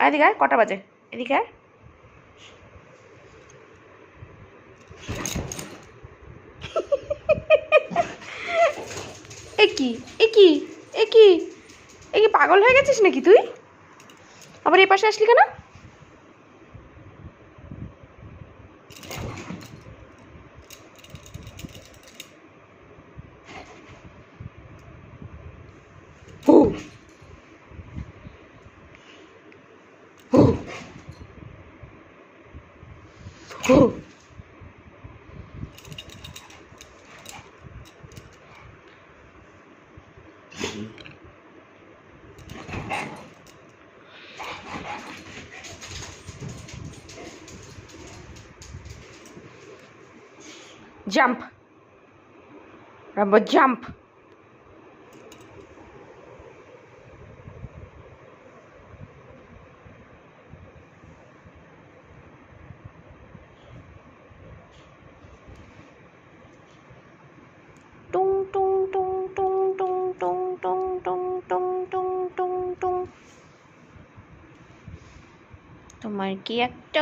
এদিকে আয়, কটা বাজে? এদিকে আয়। এ কি এ কি এ কি এ কি পাগল হয়ে গেছিস নাকি তুই? আবার এই পাশে আসলি কেন? হু হু হু। Jump Rambo, jump. টুং টুং টুং টুং টুং টুং টুং টুং টুং টুং টুং টুং। তোমার কি একটা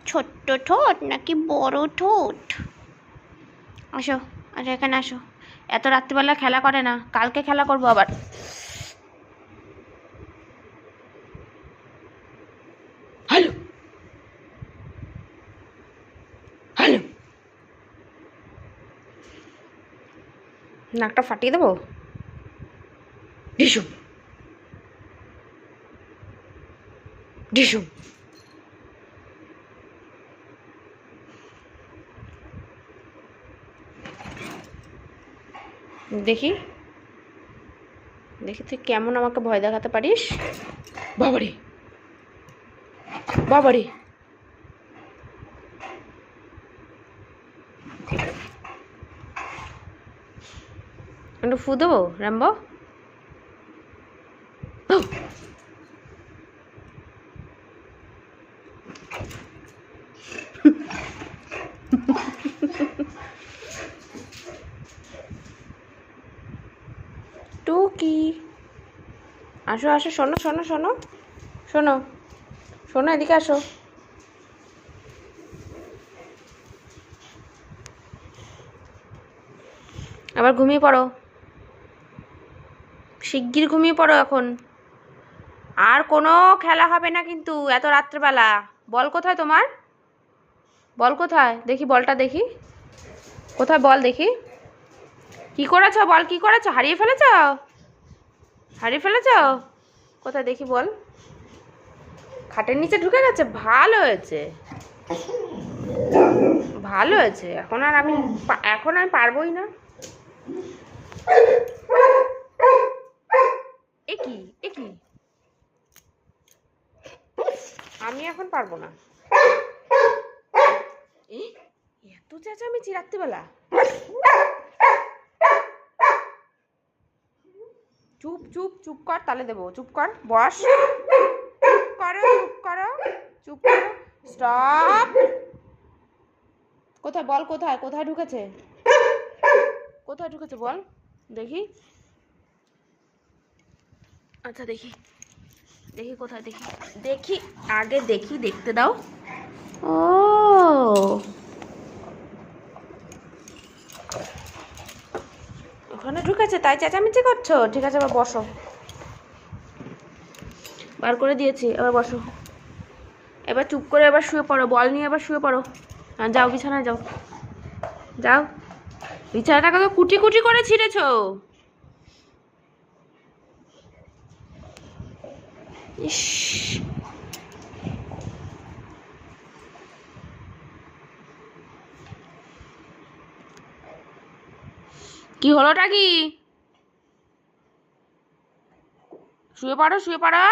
ছোট্ট ঠোঁট নাকি বড় ঠোঁট? আসো আসো, এখানে আসো। এত রাত্রিবেলা খেলা করে না, কালকে খেলা করবো আবার। হ্যালো হ্যালো, নাকটা ফাটিয়ে দেবো। ডিসুম ডিসুম। দেখি দেখি তুই কেমন আমাকে ভয় দেখাতে পারিস। বাবারে বাবারে, একটু ফু দেবো রাম্বো। টুকি আসো আসো, শোনো শোনো শোনো শোনো শোনো, এদিকে আসো। আবার ঘুমিয়ে পড়ো, শিগগির ঘুমিয়ে পড়ো এখন। আর কোনো খেলা হবে না কিন্তু এত রাত্রেবেলা। বল কোথায় তোমার? বল কোথায় দেখি, বলটা দেখি কোথায়, বল দেখি। কি করেছো বল, কি করেছো? হারিয়ে ফেলেছো? হারিয়ে ফেলেছো? কোথায় দেখি বল। খাটের নিচে ঢুকে গেছে, ভালো হয়েছে ভালো হয়েছে। এখন আমি পারবোই না। এ কি এ কি, আমি এখন পারবো না। এত চেঁচামেচি রাত্রিবেলা। চুপ চুপ চুপ কর, তাহলে দেবো। চুপ কর, বস। চুপ করো চুপ করো চুপ করো, স্টপ। কোথায় বল, কোথায় কোথায় ঢুকেছে? কোথায় ঢুকেছে বল দেখি। আচ্ছা দেখি দেখি কোথায়, দেখি দেখি আগে দেখি, দেখতে দাও। ও ওখানে ঢুকেছে, তাই চেঁচামেচি করছো? ঠিক আছে, এবার বসো। বার করে দিয়েছি, এবার বসো। এবার চুপ করে এবার শুয়ে পড়ো, বল নিয়ে এবার শুয়ে পড়ো। হ্যাঁ যাও, বিছানায় যাও। যাও, বিছানাটাকে তো কুটি কুটি করে ছিঁড়েছো। ইস, কি হলোটা কি? শুয়ে পড়ো শুয়ে পড়ো।